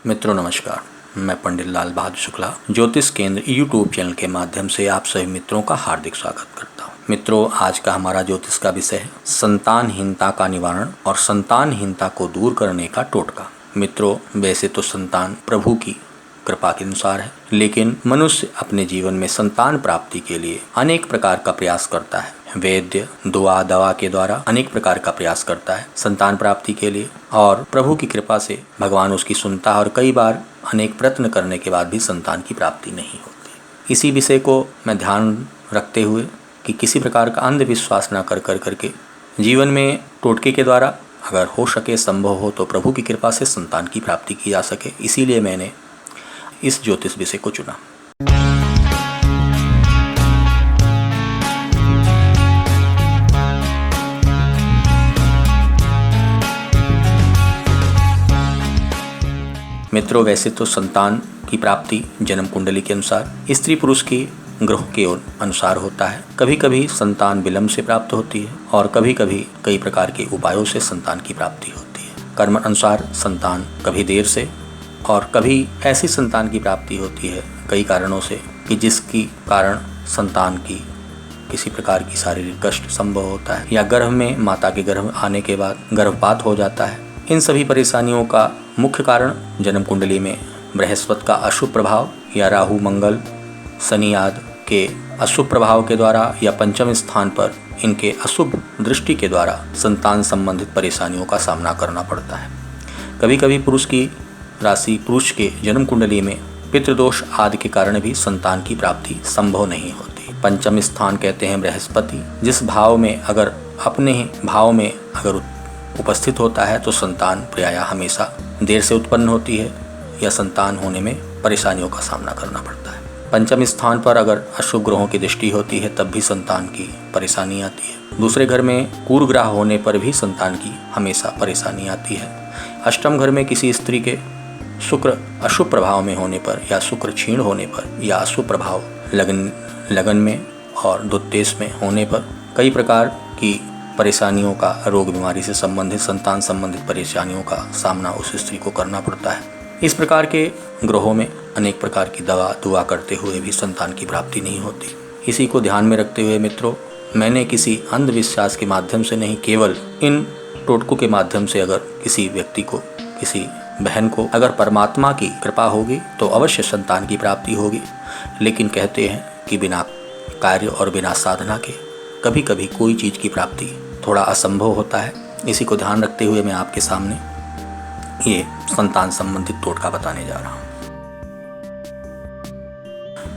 मित्रों नमस्कार, मैं पंडित लाल बहादुर शुक्ला ज्योतिष केंद्र यूट्यूब चैनल के माध्यम से आप सभी मित्रों का हार्दिक स्वागत करता हूँ। मित्रों, आज का हमारा ज्योतिष का विषय है संतानहीनता का निवारण और संतानहीनता को दूर करने का टोटका। मित्रों, वैसे तो संतान प्रभु की कृपा के अनुसार है, लेकिन मनुष्य अपने जीवन में संतान प्राप्ति के लिए अनेक प्रकार का प्रयास करता है। वैद्य दुआ दवा के द्वारा अनेक प्रकार का प्रयास करता है संतान प्राप्ति के लिए, और प्रभु की कृपा से भगवान उसकी सुनता है और कई बार अनेक प्रयत्न करने के बाद भी संतान की प्राप्ति नहीं होती। इसी विषय को मैं ध्यान रखते हुए कि किसी प्रकार का अंधविश्वास न करके जीवन में टोटके के द्वारा अगर हो सके, संभव हो तो प्रभु की कृपा से संतान की प्राप्ति की जा सके, इसीलिए मैंने इस ज्योतिष विषय को चुना। मित्रों, वैसे तो संतान की प्राप्ति जन्म कुंडली के अनुसार स्त्री पुरुष की ग्रह के अनुसार होता है। कभी कभी संतान विलंब से प्राप्त होती है और कभी कभी कई प्रकार के उपायों से संतान की प्राप्ति होती है। कर्म अनुसार संतान कभी देर से और कभी ऐसी संतान की प्राप्ति होती है कई कारणों से कि जिसकी कारण संतान की किसी प्रकार की शारीरिक कष्ट संभव होता है, या गर्भ में माता के गर्भ आने के बाद गर्भपात हो जाता है। इन सभी परेशानियों का मुख्य कारण जन्म कुंडली में बृहस्पति का अशुभ प्रभाव या राहु मंगल शनि आदि के अशुभ प्रभाव के द्वारा या पंचम स्थान पर इनके अशुभ दृष्टि के द्वारा संतान संबंधित परेशानियों का सामना करना पड़ता है। कभी कभी पुरुष की राशि पुरुष के जन्म कुंडली में पितृदोष आदि के कारण भी संतान की प्राप्ति संभव नहीं होती। पंचम स्थान कहते हैं बृहस्पति, जिस भाव में अगर अपने ही भाव में अगर उपस्थित होता है तो संतान प्रायः हमेशा देर से उत्पन्न होती है या संतान होने में परेशानियों का सामना करना पड़ता है। पंचम स्थान पर अगर अशुभ ग्रहों की दृष्टि होती है तब भी संतान की परेशानी आती है। दूसरे घर में कुर ग्रह होने पर भी संतान की हमेशा परेशानी आती है। अष्टम घर में किसी स्त्री के शुक्र अशुभ प्रभाव में होने पर या शुक्र क्षीण होने पर या अशुभ प्रभाव लगन में और दुर्देश में होने पर कई प्रकार की परेशानियों का, रोग बीमारी से संबंधित संतान संबंधित परेशानियों का सामना उस स्त्री को करना पड़ता है। इस प्रकार के ग्रहों में अनेक प्रकार की दुआ करते हुए भी संतान की प्राप्ति नहीं होती। इसी को ध्यान में रखते हुए मित्रों, मैंने किसी अंधविश्वास के माध्यम से नहीं, केवल इन टोटकों के माध्यम से अगर किसी व्यक्ति को, किसी बहन को अगर परमात्मा की कृपा होगी तो अवश्य संतान की प्राप्ति होगी। लेकिन कहते हैं कि बिना कार्य और बिना साधना के कभी कभी कोई चीज़ की प्राप्ति थोड़ा असंभव होता है। इसी को ध्यान रखते हुए मैं आपके सामने ये संतान संबंधित टोटका बताने जा रहा हूँ।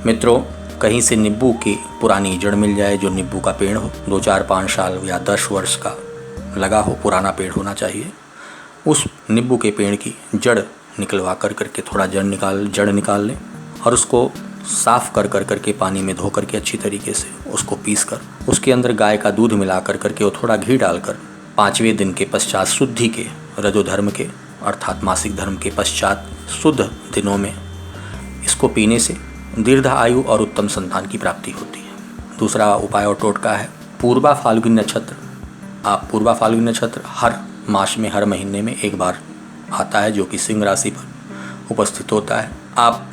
मित्रों, कहीं से नींबू की पुरानी जड़ मिल जाए, जो नींबू का पेड़ हो, 2, 4, 5 साल या 10 वर्ष का लगा हो, पुराना पेड़ होना चाहिए। उस नींबू के पेड़ की जड़ निकलवा करके थोड़ा जड़ निकाल लें और उसको साफ कर पानी में धो करके अच्छी तरीके से उसको पीस कर उसके अंदर गाय का दूध मिला करके और थोड़ा घी डालकर 5वें दिन के पश्चात शुद्धि के रजोधर्म के अर्थात मासिक धर्म के पश्चात शुद्ध दिनों में इसको पीने से दीर्घ आयु और उत्तम संतान की प्राप्ति होती है। दूसरा उपाय और टोटका है पूर्वा फाल्गुनी नक्षत्र। आप पूर्वा फाल्गुनी नक्षत्र हर मास में, हर महीने में एक बार आता है, जो कि सिंह राशि पर उपस्थित होता है। आप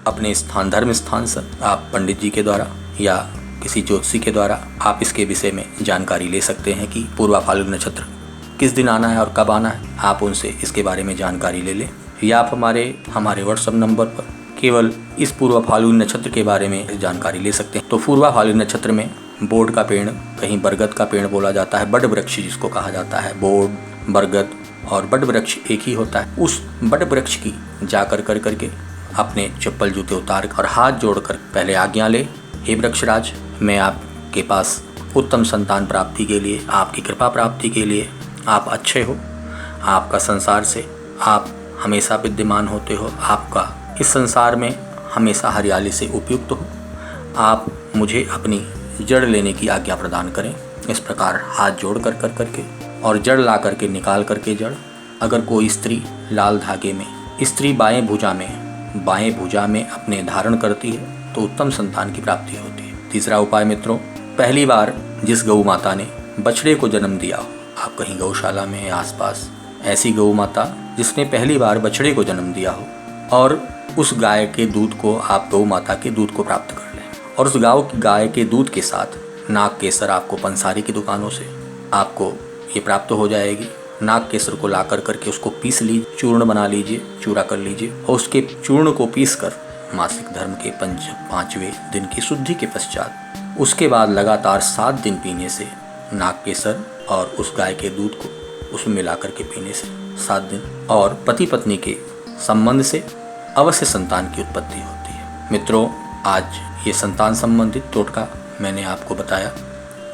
अपने धर्म स्थान से आप पंडित जी के द्वारा या किसी ज्योतिषी के द्वारा आप इसके विषय में जानकारी ले सकते हैं कि पूर्वा फाल्गुनी नक्षत्र किस दिन आना है और कब आना है। आप उनसे इसके बारे में जानकारी ले लें, या आप हमारे व्हाट्सएप नंबर पर केवल इस पूर्वा फाल्गुनी नक्षत्र के बारे में जानकारी ले सकते हैं। तो पूर्वा फाल्गुनी नक्षत्र में बोर्ड का पेड़, कहीं बरगद का पेड़ बोला जाता है, बड़ वृक्ष जिसको कहा जाता है, बोर्ड, बरगद और बड़ वृक्ष एक ही होता है। उस बड़ वृक्ष की जाकर करके अपने चप्पल जूते उतार और हाथ जोड़कर पहले आज्ञा ले, हे वृक्षराज, मैं आपके पास उत्तम संतान प्राप्ति के लिए, आपकी कृपा प्राप्ति के लिए, आप अच्छे हो, आपका संसार से आप हमेशा विद्यमान होते हो, आपका इस संसार में हमेशा हरियाली से उपयुक्त हो, आप मुझे अपनी जड़ लेने की आज्ञा प्रदान करें। इस प्रकार हाथ जोड़ करके और जड़ ला करके निकाल करके जड़, अगर कोई स्त्री लाल धागे में स्त्री बाएं भुजा में अपने धारण करती है तो उत्तम संतान की प्राप्ति होती है। तीसरा उपाय मित्रों, पहली बार जिस गौ माता ने बछड़े को जन्म दिया हो, आप कहीं गौशाला में आसपास ऐसी गौ माता जिसने पहली बार बछड़े को जन्म दिया हो, और उस गाय के दूध को आप गौ माता के दूध को प्राप्त कर लें। और उस गाय के दूध के साथ नाग केसर आपको पंसारी की दुकानों से आपको ये प्राप्त हो जाएगी। नाग केसर को ला करके उसको पीस लीजिए, चूर्ण बना लीजिए, चूरा कर लीजिए, और उसके चूर्ण को पीस कर मासिक धर्म के 5वें दिन की शुद्धि के पश्चात उसके बाद लगातार 7 दिन पीने से नाग केसर और उस गाय के दूध को उसमें मिला करके पीने से 7 दिन और पति पत्नी के संबंध से अवश्य संतान की उत्पत्ति होती है। मित्रों, आज ये संतान संबंधित टोटका मैंने आपको बताया।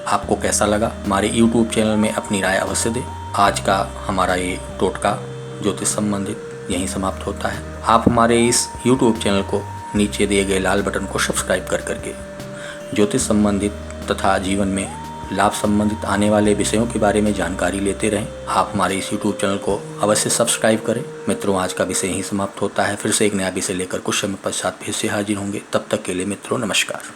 आपको कैसा लगा? हमारे YouTube चैनल में अपनी राय अवश्य दें। आज का हमारा ये टोटका ज्योतिष संबंधित यहीं समाप्त होता है। आप हमारे इस YouTube चैनल को नीचे दिए गए लाल बटन को सब्सक्राइब कर करके ज्योतिष संबंधित तथा जीवन में लाभ संबंधित आने वाले विषयों के बारे में जानकारी लेते रहें। आप हमारे इस YouTube चैनल को अवश्य सब्सक्राइब करें। मित्रों, आज का विषय यहीं समाप्त होता है। फिर से एक नया विषय लेकर कुछ समय पश्चात फिर से हाजिर होंगे। तब तक के लिए मित्रों, नमस्कार।